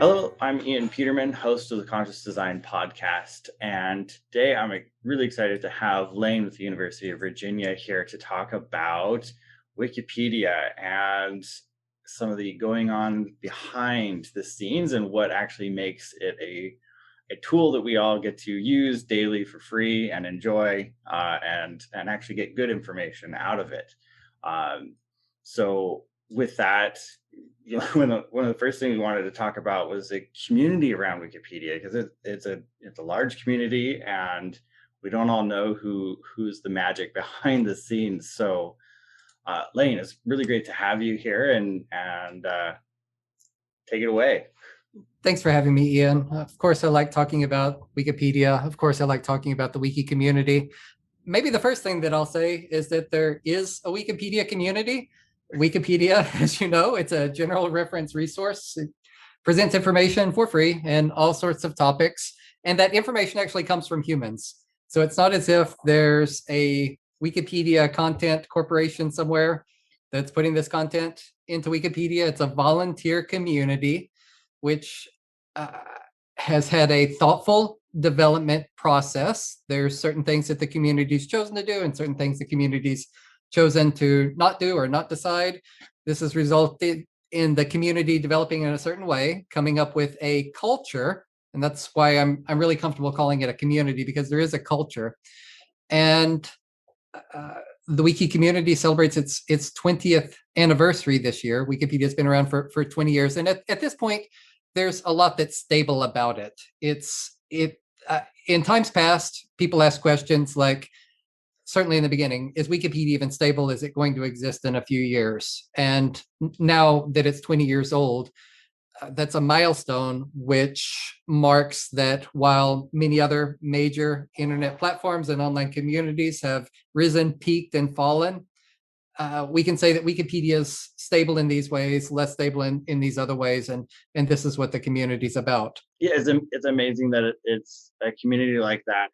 Hello, I'm Ian Peterman, host of the Conscious Design podcast. And today I'm really excited to have Lane with the University of Virginia here to talk about Wikipedia and some of the going on behind the scenes and what actually makes it a tool that we all get to use daily for free and enjoy and actually get good information out of it. So with that, one of the first things we wanted to talk about was the community around Wikipedia, because it's a large community and we don't all know who's the magic behind the scenes. So Lane, it's really great to have you here and take it away. Thanks for having me, Ian. Of course, I like talking about Wikipedia. Of course, I like talking about the Wiki community. Maybe the first thing that I'll say is that there is a Wikipedia community. Wikipedia, as you know, it's a general reference resource. It presents information for free and all sorts of topics. And that information actually comes from humans. So it's not as if there's a Wikipedia content corporation somewhere that's putting this content into Wikipedia. It's a volunteer community which has had a thoughtful development process. There's certain things that the community's chosen to do and certain things the community's chosen to not do or not decide. This has resulted in the community developing in a certain way, coming up with a culture. And that's why I'm really comfortable calling it a community, because there is a culture. And the Wiki community celebrates its 20th anniversary this year. Wikipedia has been around for 20 years. And at this point, there's a lot that's stable about it. In times past, people ask questions like, certainly in the beginning, is Wikipedia even stable? Is it going to exist in a few years? And now that it's 20 years old, that's a milestone which marks that while many other major internet platforms and online communities have risen, peaked, and fallen, we can say that Wikipedia is stable in these ways, less stable in these other ways, and this is what the community is about. Yeah, it's amazing that it's a community like that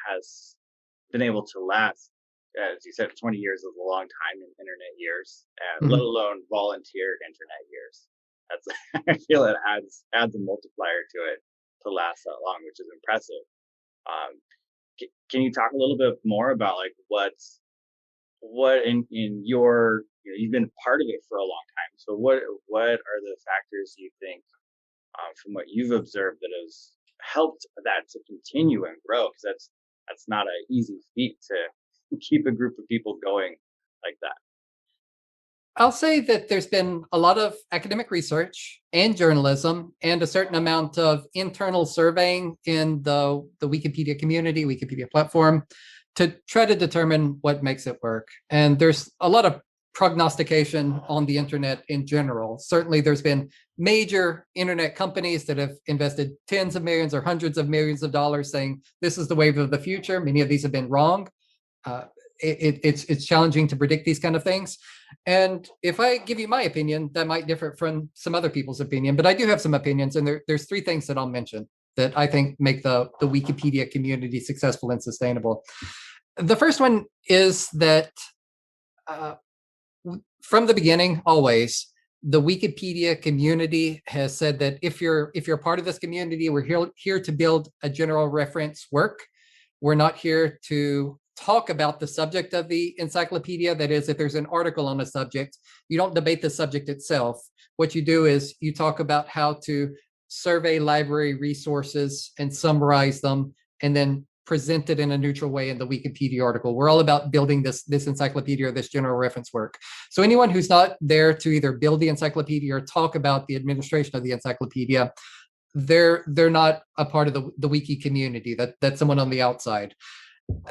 has been able to last. As you said, 20 years is a long time in internet years, and let alone volunteer internet years. That's I feel it adds a multiplier to it to last that long, which is impressive. Can you talk a little bit more about like what in your, you've been part of it for a long time, so what are the factors you think from what you've observed that has helped that to continue and grow, because that's not an easy feat to keep a group of people going like that. I'll say that there's been a lot of academic research and journalism and a certain amount of internal surveying in the Wikipedia community, Wikipedia platform, to try to determine what makes it work. And there's a lot of prognostication on the internet in general. Certainly, there's been major internet companies that have invested tens of millions or hundreds of millions of dollars saying this is the wave of the future. Many of these have been wrong. It's challenging to predict these kind of things. And if I give you my opinion, that might differ from some other people's opinion, but I do have some opinions, and there's three things that I'll mention that I think make the Wikipedia community successful and sustainable. The first one is that from the beginning, always, the Wikipedia community has said that if you're part of this community, we're here to build a general reference work. We're not here to talk about the subject of the encyclopedia. That is, if there's an article on a subject, you don't debate the subject itself. What you do is you talk about how to survey library resources and summarize them, and then present it in a neutral way in the Wikipedia article. We're all about building this encyclopedia or this general reference work. So anyone who's not there to either build the encyclopedia or talk about the administration of the encyclopedia, they're not a part of the Wiki community. That's someone on the outside.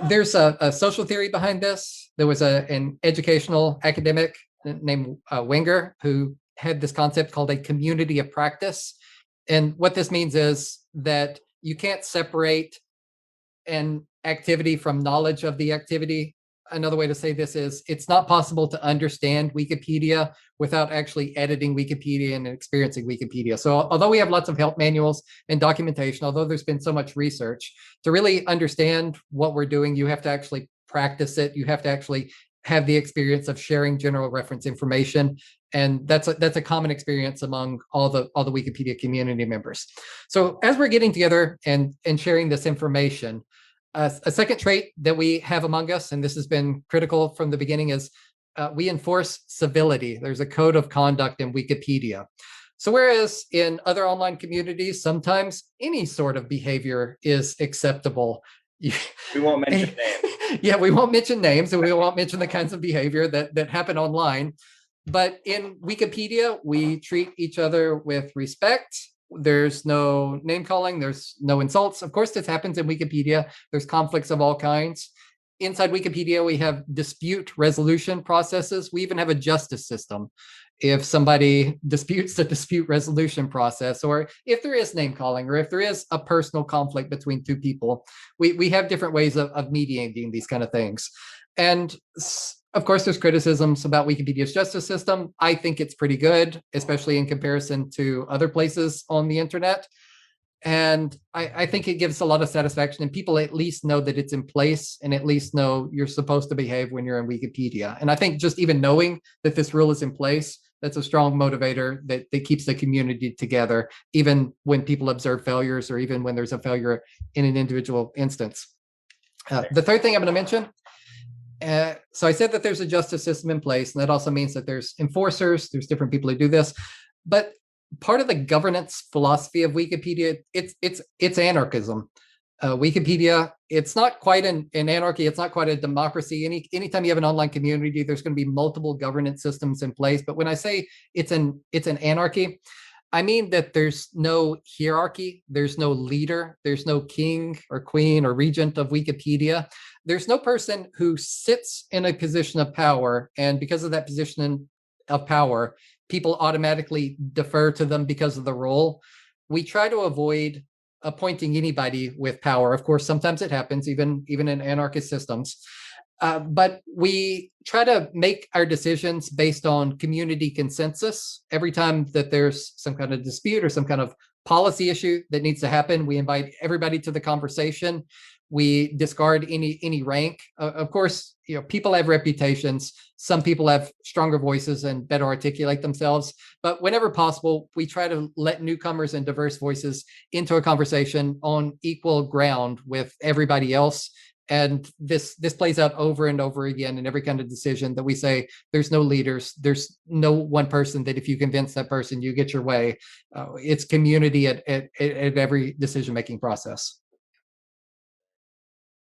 There's a social theory behind this. There was an educational academic named Wenger who had this concept called a community of practice. And what this means is that you can't separate an activity from knowledge of the activity. Another way to say this is it's not possible to understand Wikipedia without actually editing Wikipedia and experiencing Wikipedia. So although we have lots of help manuals and documentation, although there's been so much research, to really understand what we're doing, you have to actually practice it. You have to actually have the experience of sharing general reference information, and that's a common experience among all the Wikipedia community members. So as we're getting together and sharing this information, a second trait that we have among us, and this has been critical from the beginning, is we enforce civility. There's a code of conduct in Wikipedia. So whereas in other online communities, sometimes any sort of behavior is acceptable. We won't mention names. Yeah, we won't mention names, and we won't mention the kinds of behavior that happen online. But in Wikipedia, we treat each other with respect. There's no name calling, there's no insults. Of course, this happens in Wikipedia. There's conflicts of all kinds. Inside Wikipedia, we have dispute resolution processes. We even have a justice system. If somebody disputes the dispute resolution process, or if there is name calling, or if there is a personal conflict between two people, we have different ways of mediating these kind of things. And of course, there's criticisms about Wikipedia's justice system. I think it's pretty good, especially in comparison to other places on the internet. And I think it gives a lot of satisfaction, and people at least know that it's in place, and at least know you're supposed to behave when you're in Wikipedia. And I think just even knowing that this rule is in place, that's a strong motivator that keeps the community together, even when people observe failures, or even when there's a failure in an individual instance. The third thing I'm going to mention, so I said that there's a justice system in place, and that also means that there's enforcers, there's different people who do this. But part of the governance philosophy of Wikipedia, it's anarchism. Wikipedia, it's not quite an anarchy, it's not quite a democracy. Anytime you have an online community, there's going to be multiple governance systems in place. But when I say it's an anarchy, I mean that there's no hierarchy, there's no leader, there's no king or queen or regent of Wikipedia. There's no person who sits in a position of power, and because of that position of power, people automatically defer to them because of the role. We try to avoid appointing anybody with power. Of course, sometimes it happens, even in anarchist systems. But we try to make our decisions based on community consensus. Every time that there's some kind of dispute or some kind of policy issue that needs to happen, we invite everybody to the conversation. We discard any rank. Of course, people have reputations. Some people have stronger voices and better articulate themselves. But whenever possible, we try to let newcomers and diverse voices into a conversation on equal ground with everybody else. And this plays out over and over again in every kind of decision that we say. There's no leaders. There's no one person that if you convince that person, you get your way. It's community at every decision-making process.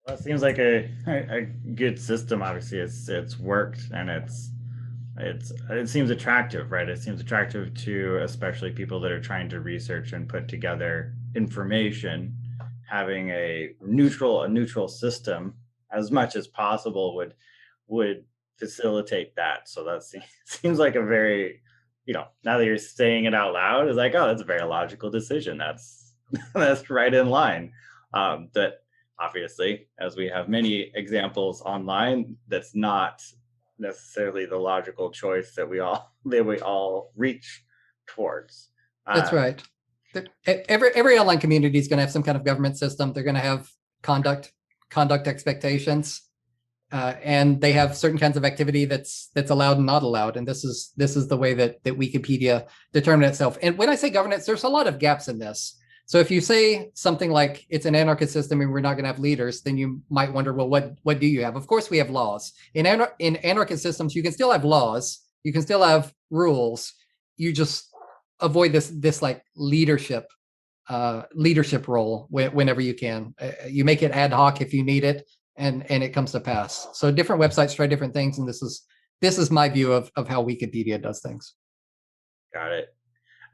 Well, it seems like a good system. Obviously, it's worked, and it seems attractive, right? It seems attractive to especially people that are trying to research and put together information. Having a neutral system as much as possible would facilitate that. So that seems like a very, now that you're saying it out loud, it's like, oh, that's a very logical decision. That's that's right in line. That obviously, as we have many examples online, that's not necessarily the logical choice that we all reach towards. That's right. Every online community is going to have some kind of government system. They're going to have conduct expectations, and they have certain kinds of activity that's allowed and not allowed. And this is the way that Wikipedia determined itself. And when I say governance, there's a lot of gaps in this. So if you say something like it's an anarchist system and we're not going to have leaders, then you might wonder, well, what do you have? Of course, we have laws. In anarchist systems, you can still have laws, you can still have rules. You just avoid this like leadership role whenever you can. You make it ad hoc if you need it, and it comes to pass. So different websites try different things, and this is my view of how Wikipedia does things. Got it.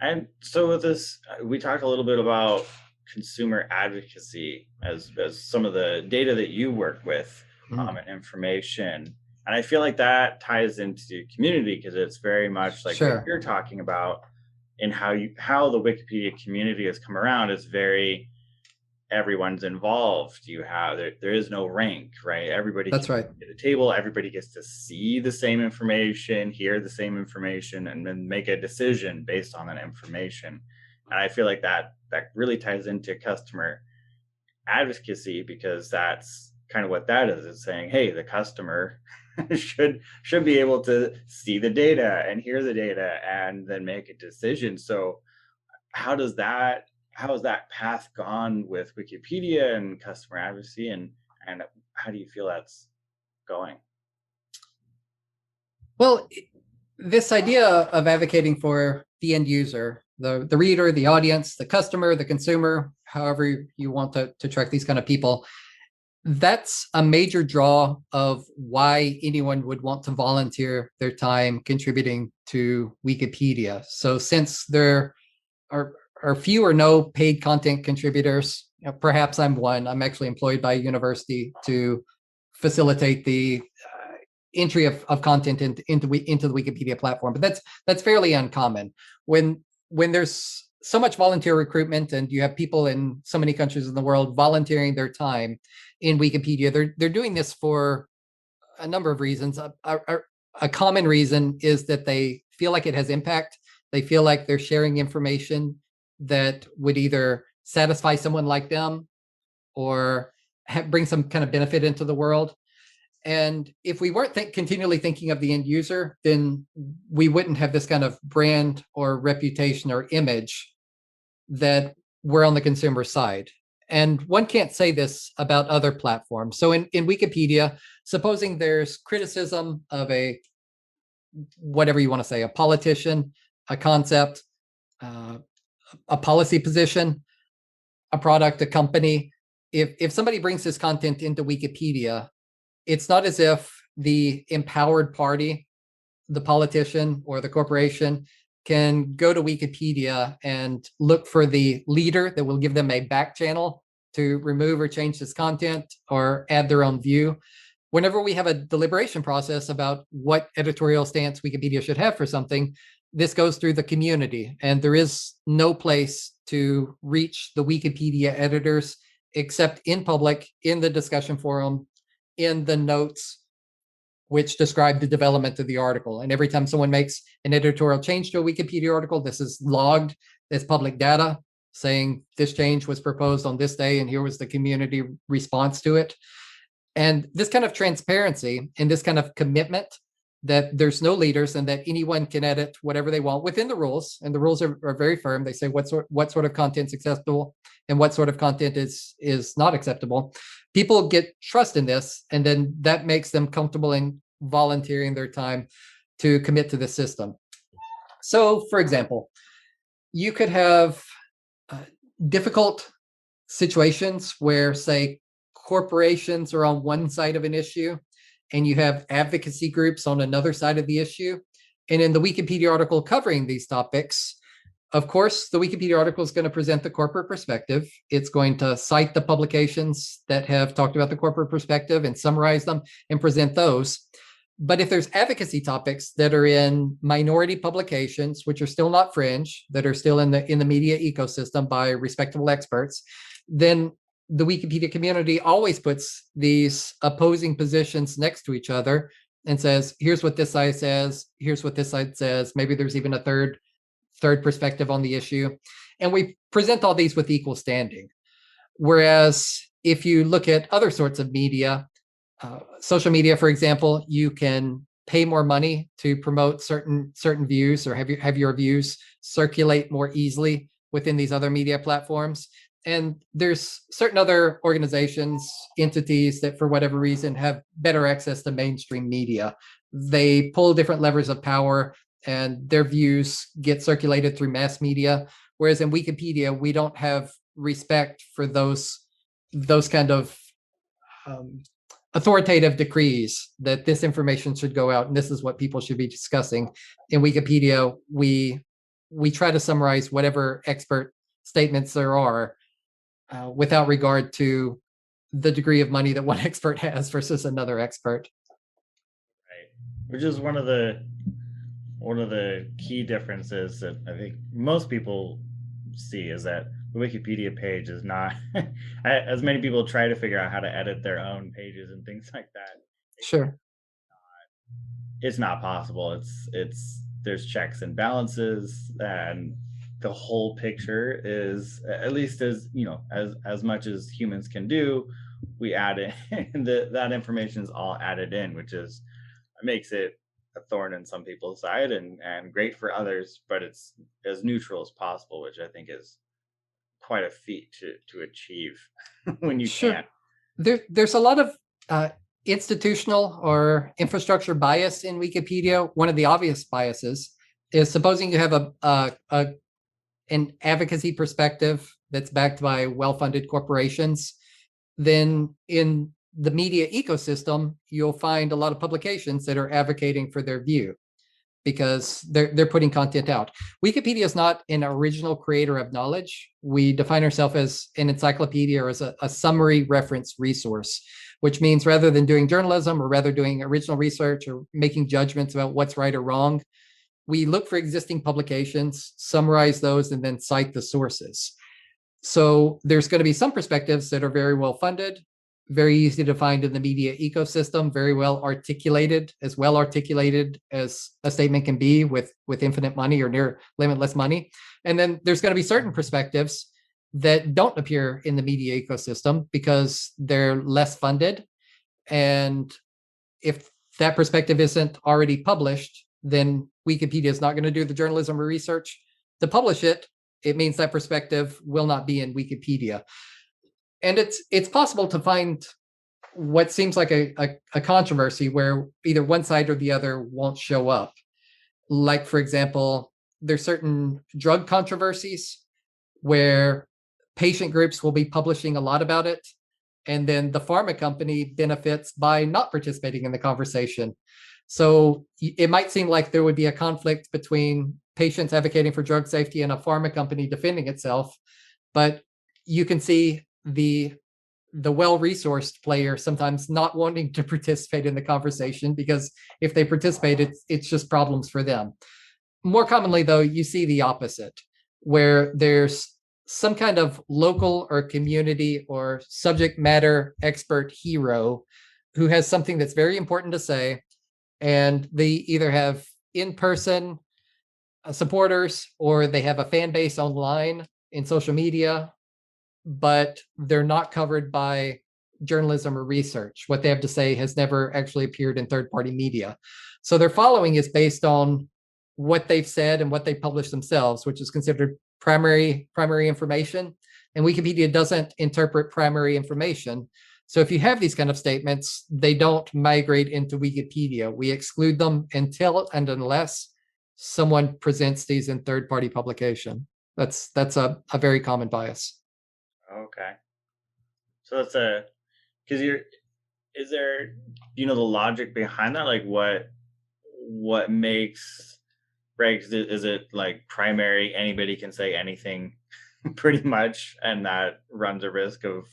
And so with this, we talked a little bit about consumer advocacy as some of the data that you work with, and information. And I feel like that ties into community, because it's very much like what you're talking about, and how the Wikipedia community has come around is very, everyone's involved. There is no rank, right? Everybody That's can right. at a table, everybody gets to see the same information, hear the same information, and then make a decision based on that information. And I feel like that really ties into customer advocacy, because that's kind of what that is. It's saying, hey, the customer should be able to see the data and hear the data and then make a decision. So how does that how has that path gone with Wikipedia and customer advocacy, and how do you feel that's going? Well, this idea of advocating for the end user, the reader, the audience, the customer, the consumer, however you want to track these kind of people, that's a major draw of why anyone would want to volunteer their time contributing to Wikipedia. So since there are few or no paid content contributors, perhaps I'm one. I'm actually employed by a university to facilitate the entry of content into the Wikipedia platform, but that's fairly uncommon. When there's so much volunteer recruitment and you have people in so many countries in the world volunteering their time in Wikipedia, they're doing this for a number of reasons. A common reason is that they feel like it has impact. They feel like they're sharing information that would either satisfy someone like them or bring some kind of benefit into the world. And if we weren't continually thinking of the end user, then we wouldn't have this kind of brand or reputation or image that we're on the consumer side. And one can't say this about other platforms. So in Wikipedia, supposing there's criticism of whatever you want to say, a politician, a concept, a policy position, a product, a company, if somebody brings this content into Wikipedia, it's not as if the empowered party, the politician or the corporation, can go to Wikipedia and look for the leader that will give them a back channel to remove or change this content or add their own view. Whenever we have a deliberation process about what editorial stance Wikipedia should have for something, this goes through the community, and there is no place to reach the Wikipedia editors except in public, in the discussion forum, in the notes which describe the development of the article. And every time someone makes an editorial change to a Wikipedia article, this is logged as public data saying this change was proposed on this day and here was the community response to it. And this kind of transparency and this kind of commitment that there's no leaders and that anyone can edit whatever they want within the rules, and the rules are very firm. They say what sort of content is acceptable and what sort of content is not acceptable. People get trust in this, and then that makes them comfortable in volunteering their time to commit to the system. So, for example, you could have difficult situations where, say, corporations are on one side of an issue and you have advocacy groups on another side of the issue. And in the Wikipedia article covering these topics, of course, the Wikipedia article is going to present the corporate perspective. It's going to cite the publications that have talked about the corporate perspective and summarize them and present those. But if there's advocacy topics that are in minority publications, which are still not fringe, that are still in the media ecosystem by respectable experts, then the Wikipedia community always puts these opposing positions next to each other and says, here's what this side says, here's what this side says. Maybe there's even a third perspective on the issue. And we present all these with equal standing. Whereas if you look at other sorts of media, social media, for example, you can pay more money to promote certain views or have your views circulate more easily within these other media platforms. And there's certain other organizations, entities that for whatever reason have better access to mainstream media. They pull different levers of power and their views get circulated through mass media. Whereas in Wikipedia, we don't have respect for those kind of authoritative decrees that this information should go out and this is what people should be discussing. In Wikipedia, we try to summarize whatever expert statements there are without regard to the degree of money that one expert has versus another expert. Right. Which is one of the key differences that I think most people see, is that the Wikipedia page is not as many people try to figure out how to edit their own pages and things like that. Sure. It's not possible. It's there's checks and balances, and the whole picture is, at least as as much as humans can do, we add in that information is all added in, which is makes it a thorn in some people's side and great for others, but it's as neutral as possible, which I think is quite a feat to achieve when you Sure. can't. There's a lot of institutional or infrastructure bias in Wikipedia. One of the obvious biases is supposing you have an advocacy perspective that's backed by well-funded corporations, then in the media ecosystem, you'll find a lot of publications that are advocating for their view because they're putting content out. Wikipedia is not an original creator of knowledge. We define ourselves as an encyclopedia or as a summary reference resource, which means rather than doing journalism or rather doing original research or making judgments about what's right or wrong, we look for existing publications, summarize those, and then cite the sources. So there's going to be some perspectives that are very well funded, very easy to find in the media ecosystem, very well articulated as a statement can be with infinite money or near limitless money. And then there's going to be certain perspectives that don't appear in the media ecosystem because they're less funded. And if that perspective isn't already published, then Wikipedia is not going to do the journalism or research to publish it. It means that perspective will not be in Wikipedia. And it's possible to find what seems like a controversy where either one side or the other won't show up. Like, for example, there's certain drug controversies where patient groups will be publishing a lot about it, and then the pharma company benefits by not participating in the conversation. So it might seem like there would be a conflict between patients advocating for drug safety and a pharma company defending itself, but you can see the well-resourced player sometimes not wanting to participate in the conversation because if they participate, it's just problems for them. More commonly, though, you see the opposite, where there's some kind of local or community or subject matter expert hero who has something that's very important to say, and they either have in-person supporters or they have a fan base online in social media, but they're not covered by journalism or research. What they have to say has never actually appeared in third-party media. So their following is based on what they've said and what they publish themselves, which is considered primary information. And Wikipedia doesn't interpret primary information. So if you have these kind of statements, they don't migrate into Wikipedia. We exclude them until and unless someone presents these in third-party publication. That's a very common bias. Okay. So that's because is there, the logic behind that? Like what makes, right? Is it like primary, anybody can say anything pretty much, and that runs a risk of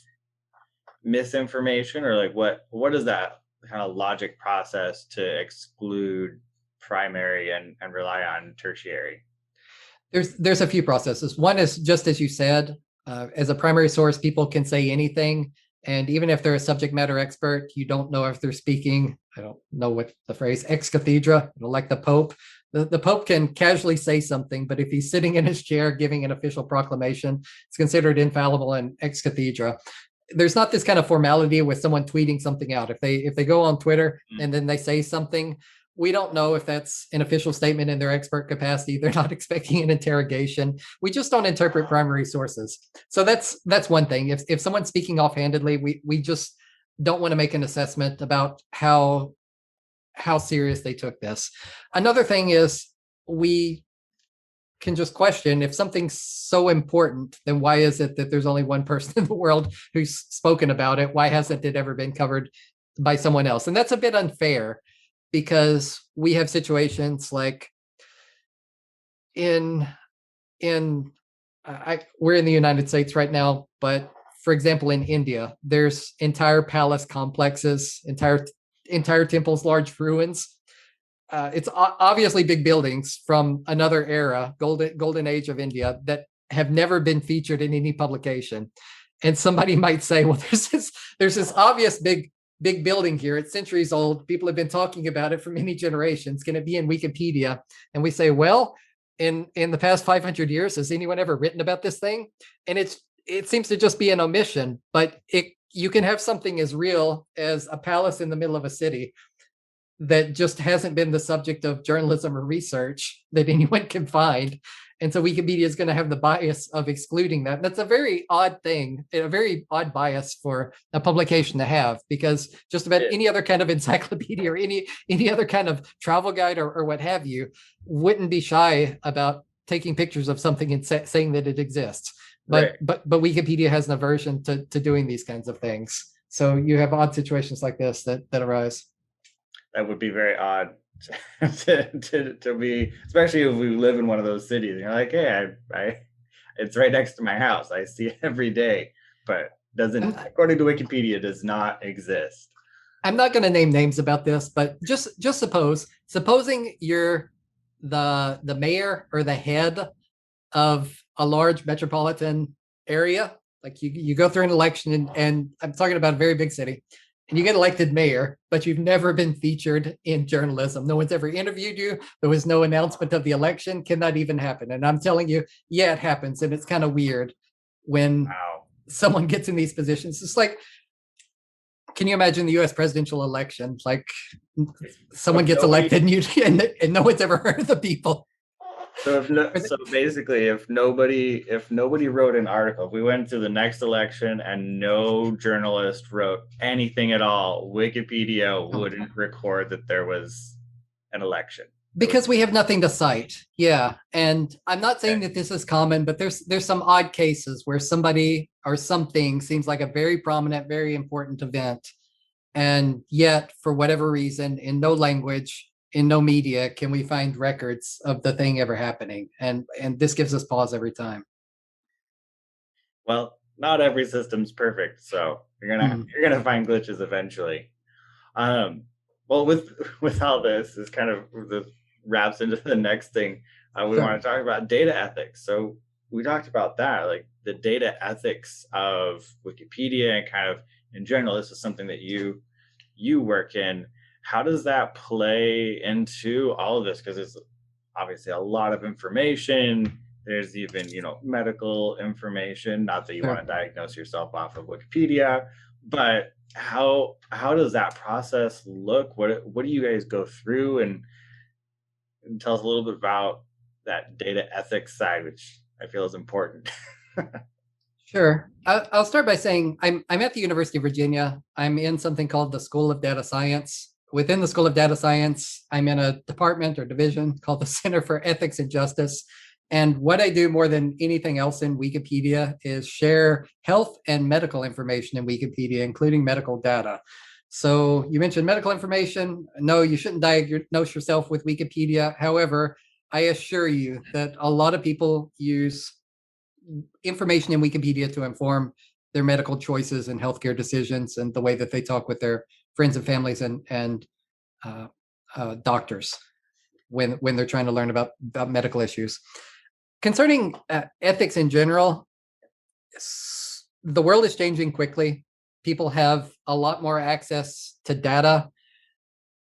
misinformation? Or like what is that kind of logic process to exclude primary and rely on tertiary? There's a few processes. One is just as you said, as a primary source, people can say anything. And even if they're a subject matter expert, you don't know if they're speaking, I don't know what the phrase, ex cathedra, like the Pope. The Pope can casually say something, but if he's sitting in his chair giving an official proclamation, it's considered infallible and ex cathedra. There's not this kind of formality with someone tweeting something out. If they go on Twitter and then they say something, we don't know if that's an official statement in their expert capacity. They're not expecting an interrogation. We just don't interpret primary sources. So that's one thing. If someone's speaking offhandedly, we just don't want to make an assessment about how serious they took this. Another thing is we can just question if something's so important, then why is it that there's only one person in the world who's spoken about it? Why hasn't it ever been covered by someone else? And that's a bit unfair, because we have situations like we're in the United States right now, but for example, in India, there's entire palace complexes, entire temples, large ruins. It's obviously big buildings from another era, golden age of India, that have never been featured in any publication. And somebody might say, well, there's this obvious big building here. It's centuries old. People have been talking about it for many generations. Can it be in Wikipedia? And we say, well, in the past 500 years, has anyone ever written about this thing? And it seems to just be an omission, but you can have something as real as a palace in the middle of a city that just hasn't been the subject of journalism or research that anyone can find. And so Wikipedia is going to have the bias of excluding that. And that's a very odd thing, a very odd bias for a publication to have, because just about any other kind of encyclopedia or any other kind of travel guide or what have you wouldn't be shy about taking pictures of something and saying that it exists. But Wikipedia has an aversion to doing these kinds of things. So you have odd situations like this that arise. That would be very odd to me, especially if we live in one of those cities. You're like, hey, it's right next to my house. I see it every day, but doesn't, according to Wikipedia, does not exist. I'm not going to name names about this, but just supposing you're the mayor or the head of a large metropolitan area, like you go through an election, and I'm talking about a very big city, and you get elected mayor, but you've never been featured in journalism. No one's ever interviewed you. There was no announcement of the election. Can that even happen? And I'm telling you, yeah, it happens. And it's kind of weird when someone gets in these positions. It's like, can you imagine the US presidential election? Like someone gets elected and no one's ever heard of the people. So basically, if nobody wrote an article, if we went to the next election and no journalist wrote anything at all, Wikipedia wouldn't record that there was an election. Because we have nothing to cite. Yeah. And I'm not saying that this is common, but there's some odd cases where somebody or something seems like a very prominent, very important event. And yet, for whatever reason, in no language, in no media, can we find records of the thing ever happening. And this gives us pause every time. Well, not every system's perfect, so you're gonna find glitches eventually. Well, with all this kind of wraps into the next thing we want to talk about: data ethics. So we talked about that, like the data ethics of Wikipedia and kind of in general. This is something that you work in. How does that play into all of this? Because it's obviously a lot of information. There's even, medical information. Not that you want to diagnose yourself off of Wikipedia, but how does that process look? What do you guys go through? And tell us a little bit about that data ethics side, which I feel is important. Sure. I'll start by saying I'm at the University of Virginia. I'm in something called the School of Data Science. Within the School of Data Science, I'm in a department or division called the Center for Ethics and Justice. And what I do more than anything else in Wikipedia is share health and medical information in Wikipedia, including medical data. So you mentioned medical information. No, you shouldn't diagnose yourself with Wikipedia. However, I assure you that a lot of people use information in Wikipedia to inform their medical choices and healthcare decisions and the way that they talk with their friends and families and doctors when they're trying to learn about medical issues. Concerning ethics in general, the world is changing quickly. People have a lot more access to data.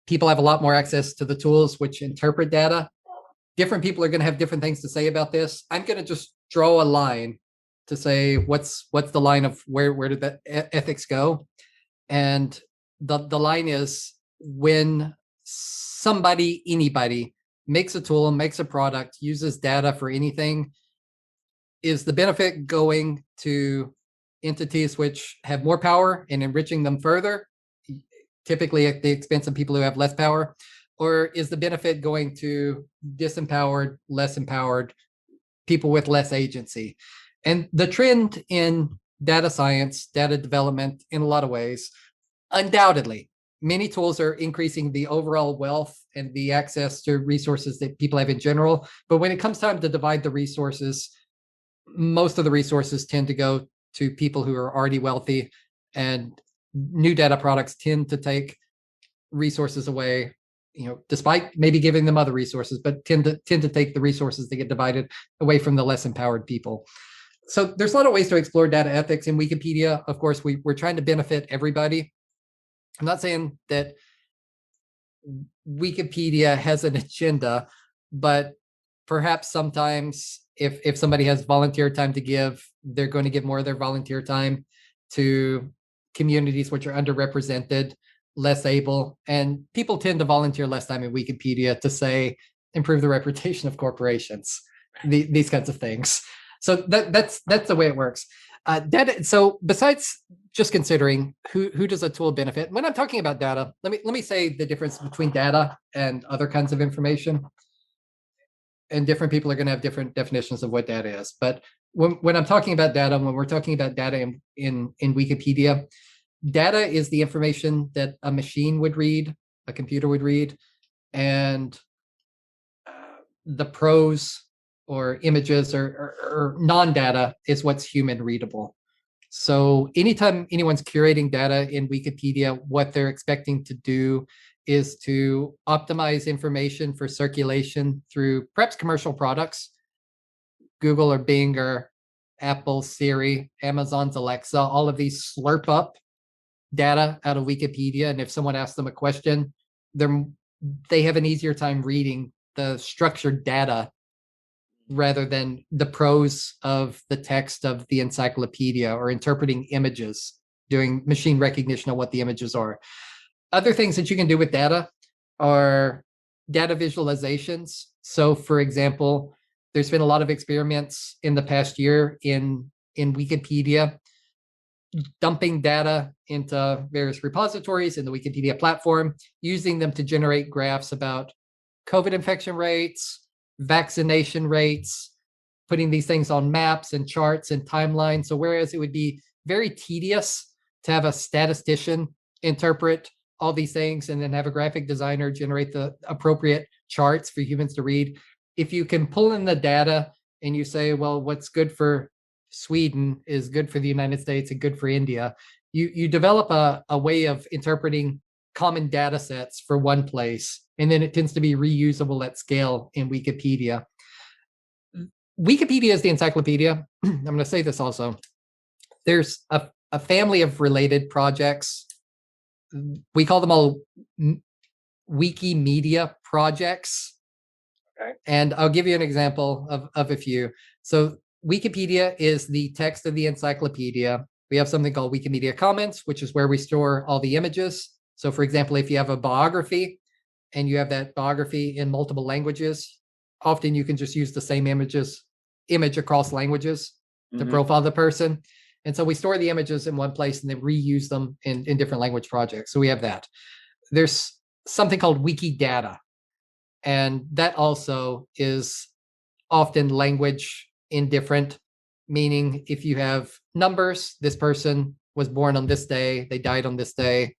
People have a lot more access to the tools which interpret data. Different people are going to have different things to say about this. I'm going to just draw a line to say what's the line of where did that ethics go. And the line is when anybody makes a tool, makes a product, uses data for anything, is the benefit going to entities which have more power and enriching them further, typically at the expense of people who have less power? Or is the benefit going to disempowered, less empowered people with less agency? And the trend in data science, data development, in a lot of ways, undoubtedly, many tools are increasing the overall wealth and the access to resources that people have in general. But when it comes time to divide the resources, most of the resources tend to go to people who are already wealthy, and new data products tend to take resources away, despite maybe giving them other resources, but tend to take the resources that get divided away from the less empowered people. So there's a lot of ways to explore data ethics in Wikipedia. Of course, we're trying to benefit everybody. I'm not saying that Wikipedia has an agenda, but perhaps sometimes if somebody has volunteer time to give, they're going to give more of their volunteer time to communities which are underrepresented, less able, and people tend to volunteer less time in Wikipedia to say, improve the reputation of corporations, these kinds of things. So that's the way it works. Data. So besides just considering who does a tool benefit, when I'm talking about data, let me say the difference between data and other kinds of information. And different people are going to have different definitions of what data is. But when I'm talking about data, when we're talking about data in Wikipedia, data is the information that a machine would read, a computer would read, and the prose or images or non-data is what's human readable. So anytime anyone's curating data in Wikipedia, what they're expecting to do is to optimize information for circulation through perhaps commercial products, Google or Bing or Apple, Siri, Amazon's Alexa, all of these slurp up data out of Wikipedia. And if someone asks them a question, they have an easier time reading the structured data rather than the prose of the text of the encyclopedia or interpreting images, doing machine recognition of what the images are. Other things that you can do with data are data visualizations. So for example, there's been a lot of experiments in the past year in Wikipedia, dumping data into various repositories in the Wikipedia platform, using them to generate graphs about COVID infection rates, vaccination rates, putting these things on maps and charts and timelines. So whereas it would be very tedious to have a statistician interpret all these things and then have a graphic designer generate the appropriate charts for humans to read, if you can pull in the data and you say, well, what's good for Sweden is good for the United States and good for India, you develop a way of interpreting common data sets for one place, and then it tends to be reusable at scale in Wikipedia. Wikipedia is the encyclopedia. I'm going to say this also. There's a family of related projects. We call them all Wikimedia projects. Okay. And I'll give you an example of a few. So Wikipedia is the text of the encyclopedia. We have something called Wikimedia Commons, which is where we store all the images. So for example, if you have a biography and you have that biography in multiple languages, often you can just use the same image across languages to profile the person. And so we store the images in one place and then reuse them in different language projects. So we have that. There's something called Wikidata. And that also is often language indifferent, meaning if you have numbers, this person was born on this day, they died on this day,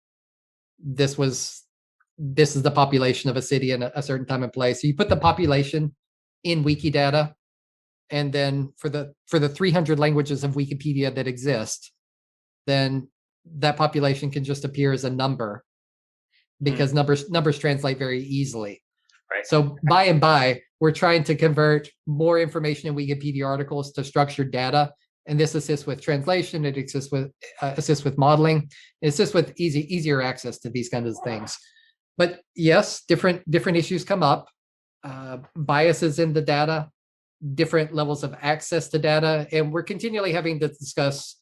this is the population of a city in a certain time and place. So you put the population in Wikidata, and then for the 300 languages of Wikipedia that exist, then that population can just appear as a number because numbers translate very easily. Right. So by and by, we're trying to convert more information in Wikipedia articles to structured data. And this assists with translation. It assists with modeling. It assists with easier access to these kinds of things. But yes, different issues come up. Biases in the data, different levels of access to data, and we're continually having to discuss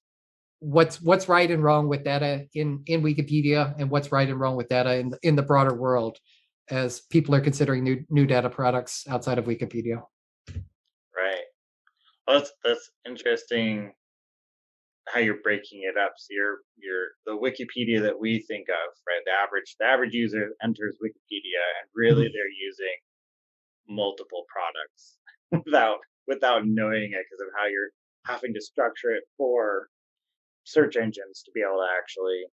what's right and wrong with data in Wikipedia and what's right and wrong with data in the broader world as people are considering new data products outside of Wikipedia. Right. Well, that's interesting how you're breaking it up. So you're the Wikipedia that we think of, right? The average user enters Wikipedia and really they're using multiple products without knowing it because of how you're having to structure it for search engines to be able to actually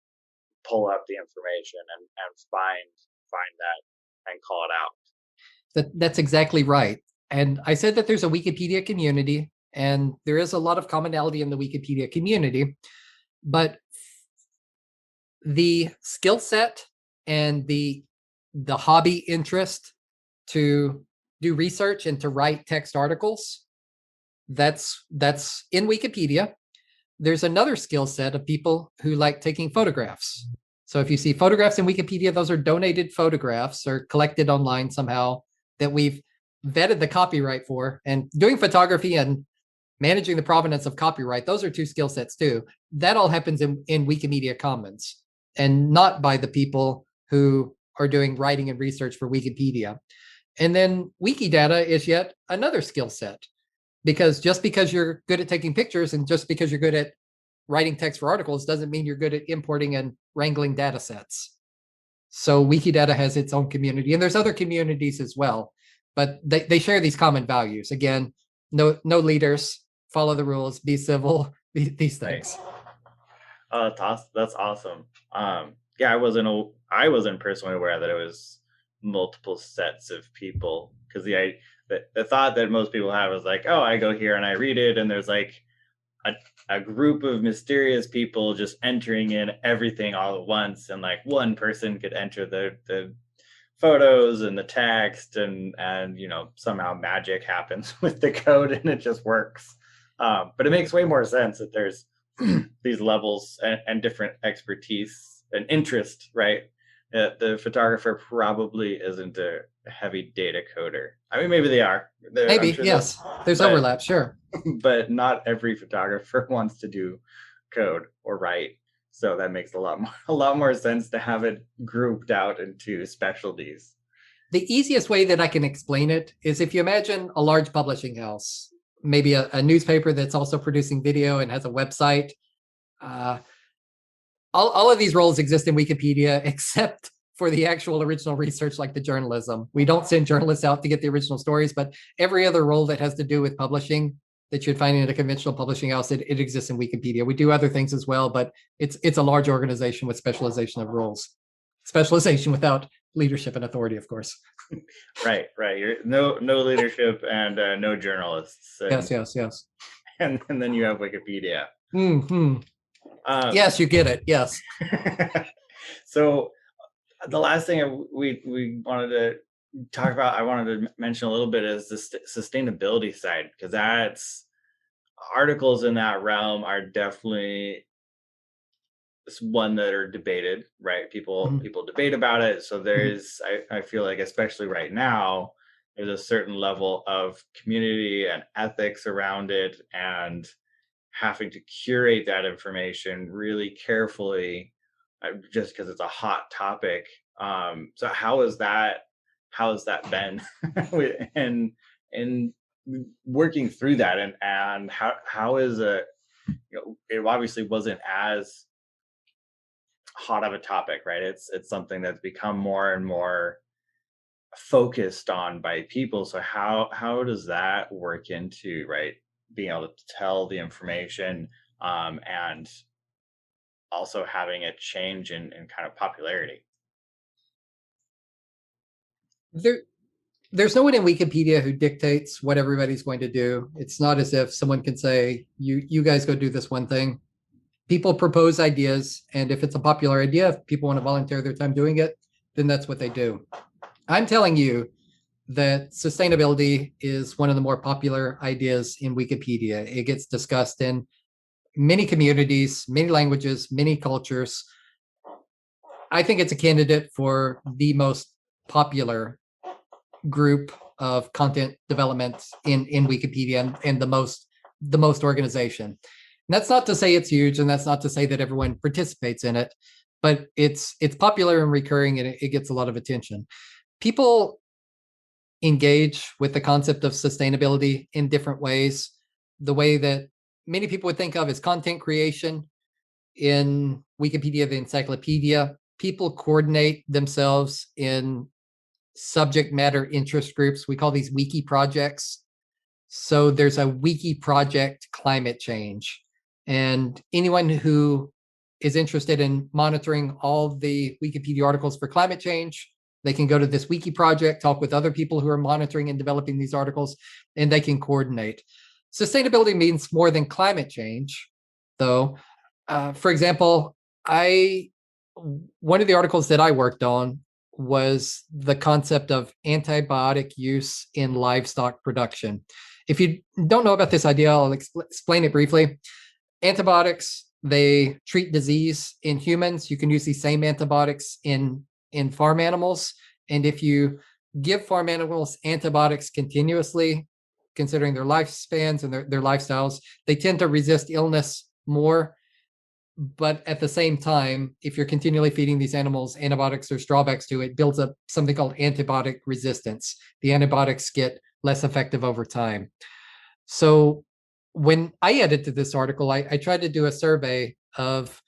pull up the information and find that and call it out. That's exactly right. And I said that there's a Wikipedia community, and there is a lot of commonality in the Wikipedia community, but the skill set and the hobby interest to do research and to write text articles, that's in Wikipedia. There's another skill set of people who like taking photographs. So if you see photographs in Wikipedia, those are donated photographs or collected online somehow that we've vetted the copyright for. And doing photography and managing the provenance of copyright, those are two skill sets too. That all happens in Wikimedia Commons. and not by the people who are doing writing and research for Wikipedia. And then Wikidata is yet another skill set, because just because you're good at taking pictures and just because you're good at writing text for articles doesn't mean you're good at importing and wrangling data sets. So Wikidata has its own community, and there's other communities as well, but they share these common values. Again, no leaders, follow the rules, be civil, these things. Oh, that's awesome. Yeah, I wasn't personally aware that it was multiple sets of people, because the thought that most people have is like, oh, I go here and I read it, and there's like a group of mysterious people just entering in everything all at once, and like one person could enter the photos and the text, and somehow magic happens with the code and it just works. But it makes way more sense that there's these levels and different expertise and interest, right? The photographer probably isn't a heavy data coder. I mean, maybe they are. Maybe, sure, yes. There's overlap, sure. But not every photographer wants to do code or write. So that makes a lot more sense to have it grouped out into specialties. The easiest way that I can explain it is if you imagine a large publishing house, maybe a newspaper that's also producing video and has a website. All of these roles exist in Wikipedia, except for the actual original research, like the journalism. We don't send journalists out to get the original stories, but every other role that has to do with publishing that you'd find in a conventional publishing house, it exists in Wikipedia. We do other things as well, but it's a large organization with specialization of roles. Specialization without leadership and authority, of course. Right. You're no leadership and no journalists. And, yes. And then you have Wikipedia. Mm-hmm. Yes, you get it. Yes. So the last thing we wanted to talk about, I wanted to mention a little bit, is the sustainability side, because articles in that realm are definitely one that are debated, right? People debate about it. So there's, I feel like, especially right now, there's a certain level of community and ethics around it, and having to curate that information really carefully, just because it's a hot topic. So how has that been and working through that, and how is it? It obviously wasn't as hot of a topic, right? It's something that's become more and more focused on by people. So how does that work into, right, being able to tell the information, and also having it change in kind of popularity? There's no one in Wikipedia who dictates what everybody's going to do. It's not as if someone can say, you guys go do this one thing. People propose ideas, and if it's a popular idea, if people want to volunteer their time doing it, then that's what they do. I'm telling you that sustainability is one of the more popular ideas in Wikipedia. It gets discussed in many communities, many languages, many cultures. I think it's a candidate for the most popular group of content development in Wikipedia, and the most organization. And that's not to say it's huge, and that's not to say that everyone participates in it, but it's popular and recurring, and it gets a lot of attention. People engage with the concept of sustainability in different ways. The way that many people would think of is content creation. In Wikipedia, the encyclopedia, people coordinate themselves in subject matter interest groups. We call these wiki projects. So there's a wiki project climate change. And anyone who is interested in monitoring all the Wikipedia articles for climate change, they can go to this wiki project, talk with other people who are monitoring and developing these articles, and they can coordinate. Sustainability means more than climate change, though. For example, one of the articles that I worked on was the concept of antibiotic use in livestock production. If you don't know about this idea, I'll explain it briefly. Antibiotics, they treat disease in humans. You can use these same antibiotics in farm animals. And if you give farm animals antibiotics continuously, considering their lifespans and their lifestyles, they tend to resist illness more. But at the same time, if you're continually feeding these animals antibiotics, there's drawbacks to it. It builds up something called antibiotic resistance. The antibiotics get less effective over time. So when I edited this article, I tried to do a survey of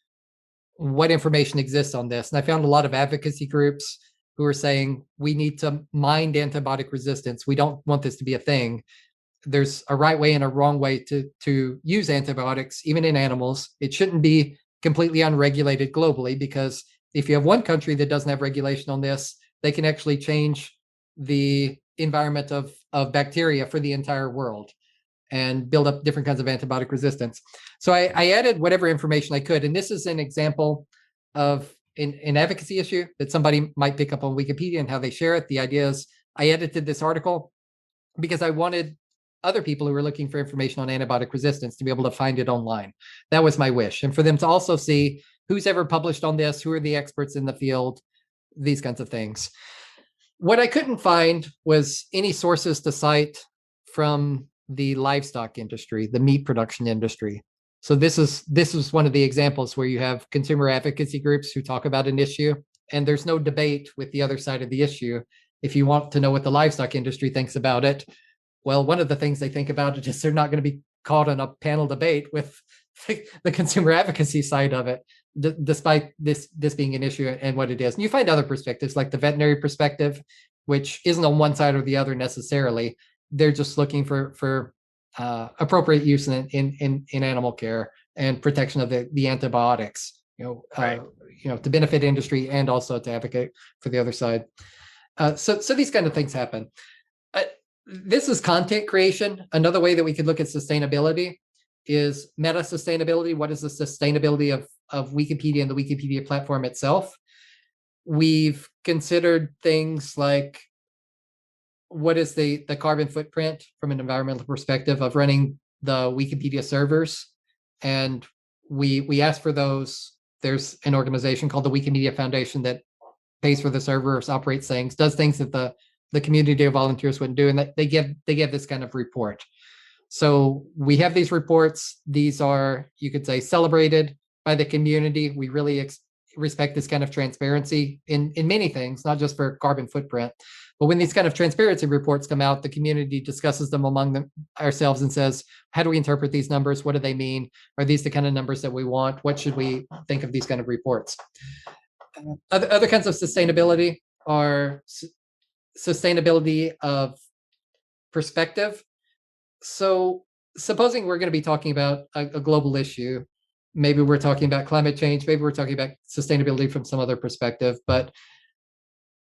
what information exists on this. And I found a lot of advocacy groups who are saying we need to mind antibiotic resistance. We don't want this to be a thing. There's a right way and a wrong way to use antibiotics, even in animals. It shouldn't be completely unregulated globally, because if you have one country that doesn't have regulation on this, they can actually change the environment of bacteria for the entire world and build up different kinds of antibiotic resistance. So I added whatever information I could. And this is an example of an advocacy issue that somebody might pick up on Wikipedia and how they share it. The idea is I edited this article because I wanted other people who were looking for information on antibiotic resistance to be able to find it online. That was my wish. And for them to also see who's ever published on this, who are the experts in the field, these kinds of things. What I couldn't find was any sources to cite from the livestock industry, the meat production industry. So this is one of the examples where you have consumer advocacy groups who talk about an issue, and there's no debate with the other side of the issue. If you want to know what the livestock industry thinks about it, well, one of the things they think about it is they're not going to be caught in a panel debate with the consumer advocacy side of it, despite this being an issue and what it is. And you find other perspectives, like the veterinary perspective, which isn't on one side or the other necessarily. They're just looking for appropriate use in animal care and protection of the antibiotics, Right. To benefit industry and also to advocate for the other side. So these kind of things happen. This is content creation. Another way that we could look at sustainability is meta sustainability. What is the sustainability of Wikipedia and the Wikipedia platform itself? We've considered things like, what is the carbon footprint from an environmental perspective of running the Wikipedia servers? And we asked for those. There's an organization called the Wikimedia Foundation that pays for the servers, operates things, does things that the community of volunteers wouldn't do, and they give this kind of report. So we have these reports. These are, you could say, celebrated by the community. We really respect this kind of transparency in many things, not just for carbon footprint. But when these kind of transparency reports come out, the community discusses them among ourselves and says, how do we interpret these numbers? What do they mean? Are these the kind of numbers that we want? What should we think of these kind of reports? Other kinds of sustainability are sustainability of perspective. So supposing we're going to be talking about a global issue, maybe we're talking about climate change, maybe we're talking about sustainability from some other perspective, but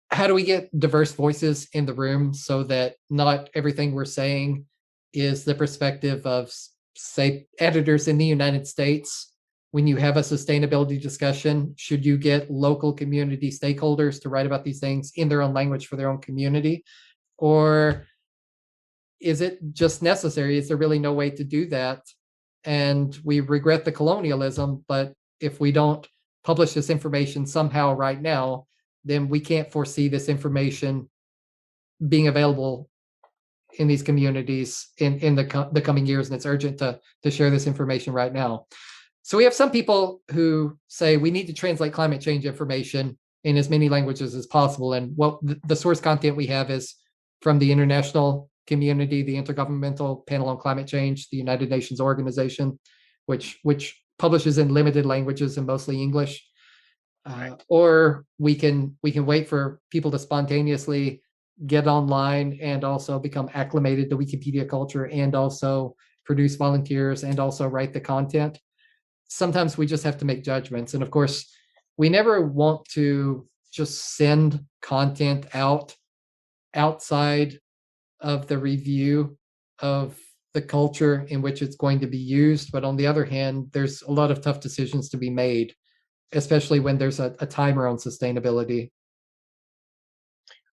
how do we get diverse voices in the room so that not everything we're saying is the perspective of, say, editors in the United States? When you have a sustainability discussion, should you get local community stakeholders to write about these things in their own language for their own community? Or is it just necessary? Is there really no way to do that? And we regret the colonialism, but if we don't publish this information somehow right now, then we can't foresee this information being available in these communities in the coming years, and it's urgent to share this information right now. So we have some people who say we need to translate climate change information in as many languages as possible, and what the source content we have is from the international community, the Intergovernmental Panel on Climate Change, the United Nations organization, which publishes in limited languages and mostly English. Or we can wait for people to spontaneously get online and also become acclimated to Wikipedia culture and also produce volunteers and also write the content. Sometimes we just have to make judgments. And of course, we never want to just send content outside of the review of the culture in which it's going to be used. But on the other hand, there's a lot of tough decisions to be made, especially when there's a timer on sustainability.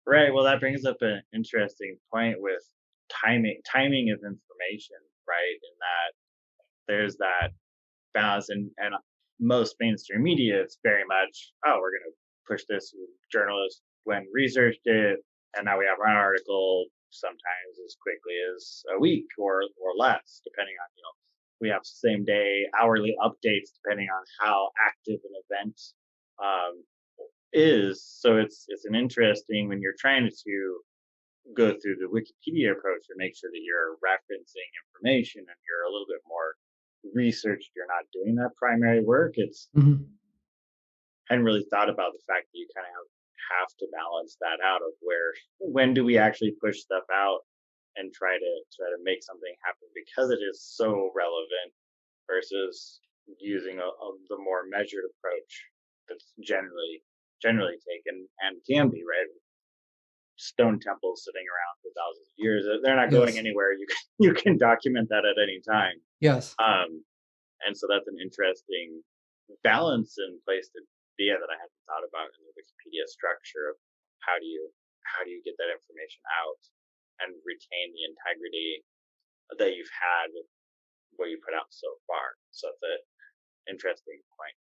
Right. Well, that brings up an interesting point with timing of information, right? In that there's that balance, and most mainstream media, it's very much, oh, we're going to push this. Journalists went researched it, and now we have an article sometimes as quickly as a week or less, depending on we have same day, hourly updates depending on how active an event um, is. So it's an interesting when you're trying to go through the Wikipedia approach to make sure that you're referencing information and you're a little bit more researched. You're not doing that primary work. It's Mhm. hadn't really thought about the fact that you kind of have to balance that out of when do we actually push stuff out and try to make something happen because it is so relevant versus using the more measured approach that's generally taken and can be right. Stone temples sitting around for thousands of years, they're not going Yes. anywhere. You can document that at any time. Yes. And so that's an interesting balance and place to be at that I hadn't thought about in the Wikipedia structure of how do you get that information out and retain the integrity that you've had with what you put out so far. So it's an interesting point.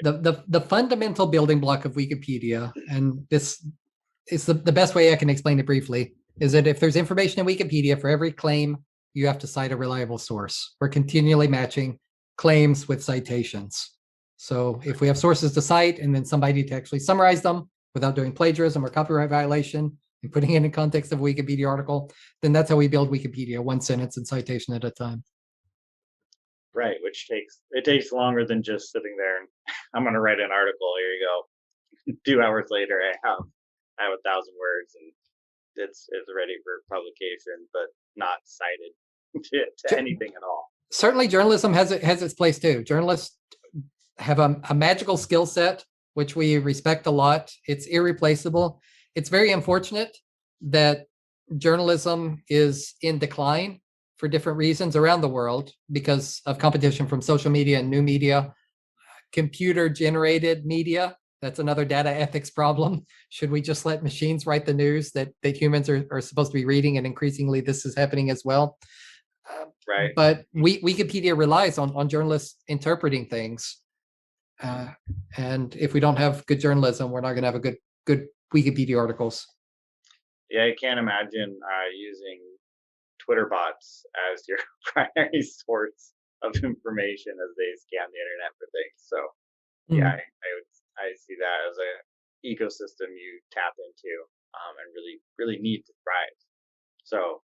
Right. The fundamental building block of Wikipedia, and this is the best way I can explain it briefly, is that if there's information in Wikipedia, for every claim, you have to cite a reliable source. We're continually matching claims with citations. So if we have sources to cite and then somebody to actually summarize them without doing plagiarism or copyright violation and putting it in context of a Wikipedia article, then that's how we build Wikipedia, one sentence and citation at a time. Right, which takes longer than just sitting there and I'm going to write an article. Here you go. 2 hours later, I have 1,000 words and it's ready for publication, but not cited to anything at all. Certainly, journalism has its place too. Journalists have a magical skill set which we respect a lot. It's irreplaceable. It's very unfortunate that journalism is in decline for different reasons around the world because of competition from social media and new media, computer generated media. That's another data ethics problem. Should we just let machines write the news that humans are supposed to be reading? And increasingly, this is happening as well. Right. But Wikipedia relies on journalists interpreting things. And if we don't have good journalism, we're not going to have good Wikipedia articles. Yeah, I can't imagine using Twitter bots as your primary source of information as they scan the internet for things. So yeah, I see that as a ecosystem you tap into and really need to thrive. So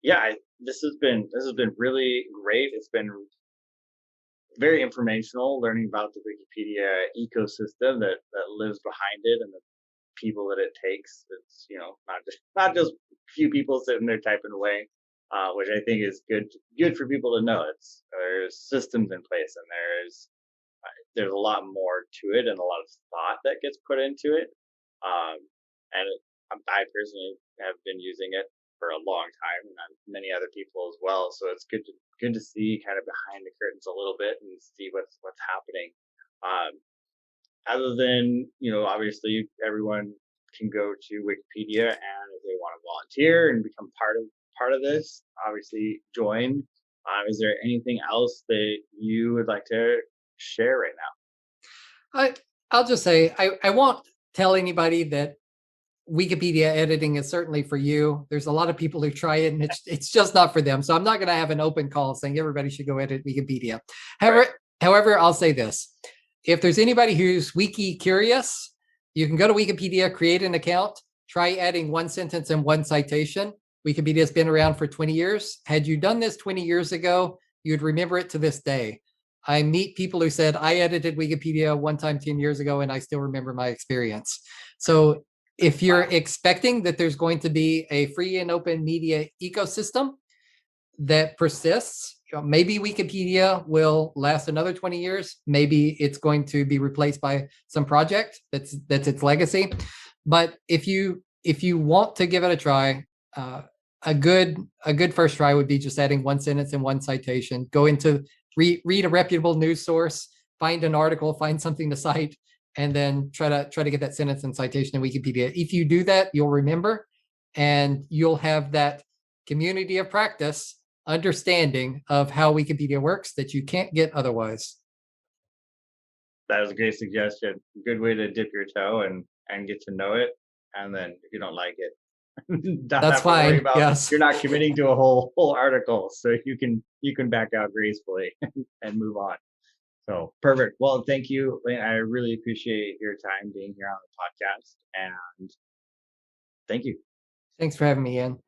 yeah, this has been really great. It's been very informational learning about the Wikipedia ecosystem that lives behind it and the people that it takes. It's not just a few people sitting there typing away, which I think is good for people to know. There's systems in place and there's a lot more to it and a lot of thought that gets put into it. And I personally have been using it for a long time, and many other people as well. So it's good to see kind of behind the curtains a little bit and see what's happening. Other than obviously everyone can go to Wikipedia, and if they want to volunteer and become part of this, obviously join. Is there anything else that you would like to share right now? I'll just say I won't tell anybody that Wikipedia editing is certainly for you. There's a lot of people who try it and it's just not for them. So I'm not going to have an open call saying everybody should go edit Wikipedia. However, I'll say this. If there's anybody who's wiki curious, you can go to Wikipedia, create an account, try adding one sentence and one citation. Wikipedia has been around for 20 years. Had you done this 20 years ago, you'd remember it to this day. I meet people who said, I edited Wikipedia one time 10 years ago, and I still remember my experience. So if you're expecting that there's going to be a free and open media ecosystem that persists, maybe Wikipedia will last another 20 years. Maybe it's going to be replaced by some project that's its legacy. But if you want to give it a try, a good first try would be just adding one sentence and one citation. Go into read a reputable news source, find an article, find something to cite, and then try to get that sentence and citation in Wikipedia. If you do that, you'll remember, and you'll have that community of practice understanding of how Wikipedia works that you can't get otherwise. That was a great suggestion. Good way to dip your toe and get to know it. And then if you don't like it, Not That's have to worry fine. about, Yes. you're not committing to a whole article, so you can back out gracefully and move on. So perfect. Well, thank you, Lane. I really appreciate your time being here on the podcast, and thank you. Thanks for having me, Ian.